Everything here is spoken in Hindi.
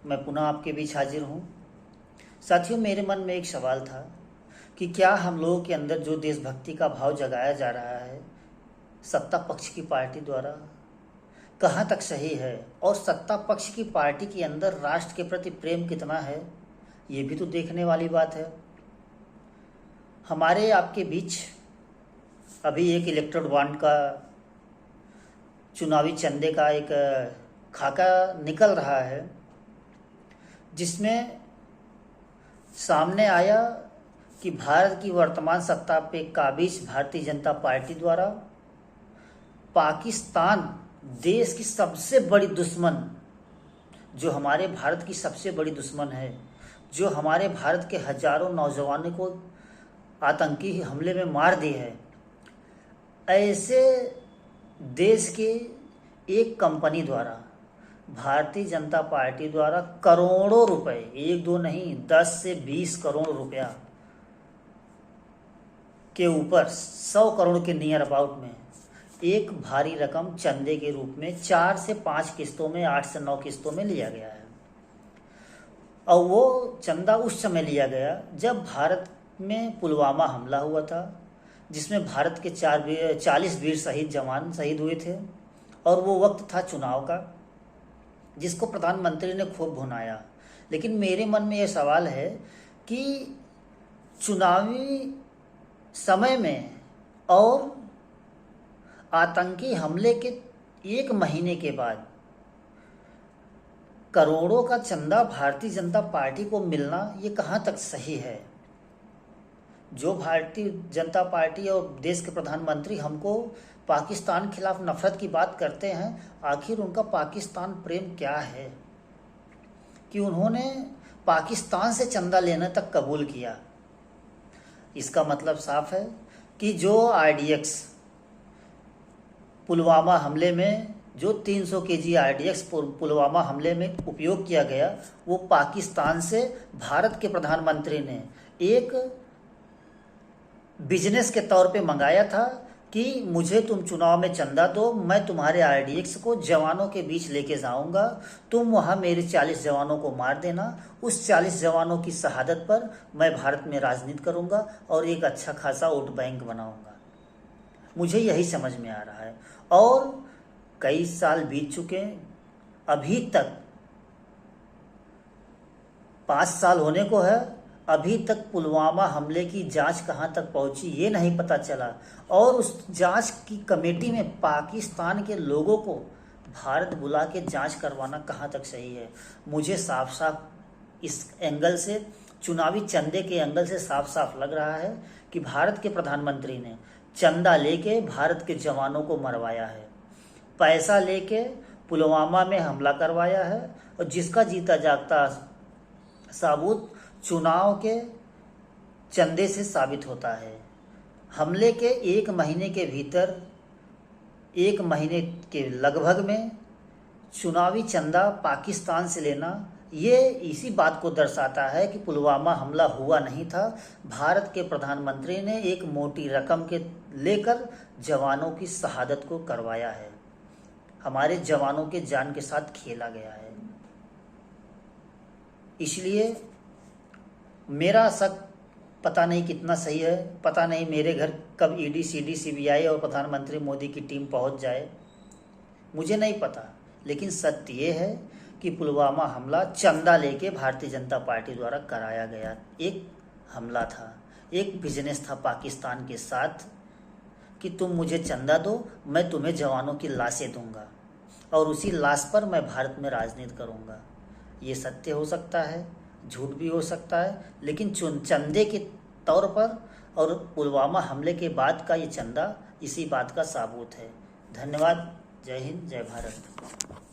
मैं पुनः आपके बीच हाजिर हूँ। साथियों, मेरे मन में एक सवाल था कि क्या हम लोगों के अंदर जो देशभक्ति का भाव जगाया जा रहा है सत्ता पक्ष की पार्टी द्वारा, कहाँ तक सही है, और सत्ता पक्ष की पार्टी के अंदर राष्ट्र के प्रति प्रेम कितना है, ये भी तो देखने वाली बात है। हमारे आपके बीच अभी एक इलेक्ट्रोड बॉन्ड का चुनावी चंदे का एक खाका निकल रहा है, जिसमें सामने आया कि भारत की वर्तमान सत्ता पे काबिज भारतीय जनता पार्टी द्वारा पाकिस्तान देश की सबसे बड़ी दुश्मन, जो हमारे भारत की सबसे बड़ी दुश्मन है, जो हमारे भारत के हजारों नौजवानों को आतंकी हमले में मार दी है, ऐसे देश के एक कंपनी द्वारा भारतीय जनता पार्टी द्वारा करोड़ों रुपए, एक दो नहीं 10 से 20 करोड़ रुपया के ऊपर 100 करोड़ के नियर अबाउट में एक भारी रकम चंदे के रूप में 4 से 5 किस्तों में, 8 से 9 किस्तों में लिया गया है। और वो चंदा उस समय लिया गया जब भारत में पुलवामा हमला हुआ था, जिसमें भारत के 40 वीर जवान शहीद हुए थे, और वो वक्त था चुनाव का, जिसको प्रधानमंत्री ने खूब भुनाया। लेकिन मेरे मन में ये सवाल है कि चुनावी समय में और आतंकी हमले के 1 महीने के बाद करोड़ों का चंदा भारतीय जनता पार्टी को मिलना, ये कहाँ तक सही है। जो भारतीय जनता पार्टी और देश के प्रधानमंत्री हमको पाकिस्तान खिलाफ नफरत की बात करते हैं, आखिर उनका पाकिस्तान प्रेम क्या है कि उन्होंने पाकिस्तान से चंदा लेने तक कबूल किया। इसका मतलब साफ है कि जो RDX पुलवामा हमले में, जो 300 kg RDX पुलवामा हमले में उपयोग किया गया, वो पाकिस्तान से भारत के प्रधानमंत्री ने एक बिजनेस के तौर पे मंगाया था कि मुझे तुम चुनाव में चंदा दो, मैं तुम्हारे RDX को जवानों के बीच लेके जाऊंगा, तुम वहाँ मेरे 40 जवानों को मार देना, उस 40 जवानों की शहादत पर मैं भारत में राजनीति करूंगा और एक अच्छा खासा वोट बैंक बनाऊंगा। मुझे यही समझ में आ रहा है। और कई साल बीत चुके, अभी तक 5 साल होने को है, अभी तक पुलवामा हमले की जांच कहां तक पहुंची ये नहीं पता चला, और उस जांच की कमेटी में पाकिस्तान के लोगों को भारत बुला के जांच करवाना कहां तक सही है। मुझे साफ साफ इस एंगल से, चुनावी चंदे के एंगल से साफ साफ लग रहा है कि भारत के प्रधानमंत्री ने चंदा लेके भारत के जवानों को मरवाया है, पैसा लेके पुलवामा में हमला करवाया है, और जिसका जीता जागता साबूत चुनाव के चंदे से साबित होता है। हमले के 1 महीने के भीतर, 1 महीने के लगभग में चुनावी चंदा पाकिस्तान से लेना, ये इसी बात को दर्शाता है कि पुलवामा हमला हुआ नहीं था। भारत के प्रधानमंत्री ने एक मोटी रकम के लेकर जवानों की शहादत को करवाया है, हमारे जवानों के जान के साथ खेला गया है। इसलिए मेरा शक पता नहीं कितना सही है, पता नहीं मेरे घर कब ED, CD, CBI और प्रधानमंत्री मोदी की टीम पहुंच जाए, मुझे नहीं पता। लेकिन सत्य ये है कि पुलवामा हमला चंदा लेके भारतीय जनता पार्टी द्वारा कराया गया एक हमला था, एक बिजनेस था पाकिस्तान के साथ कि तुम मुझे चंदा दो, मैं तुम्हें जवानों की लाशें दूंगा और उसी लाश पर मैं भारत में राजनीति करूंगा। ये सत्य हो सकता है, झूठ भी हो सकता है, लेकिन चंदे के तौर पर और पुलवामा हमले के बाद का ये चंदा इसी बात का साबूत है। धन्यवाद। जय हिंद, जय भारत।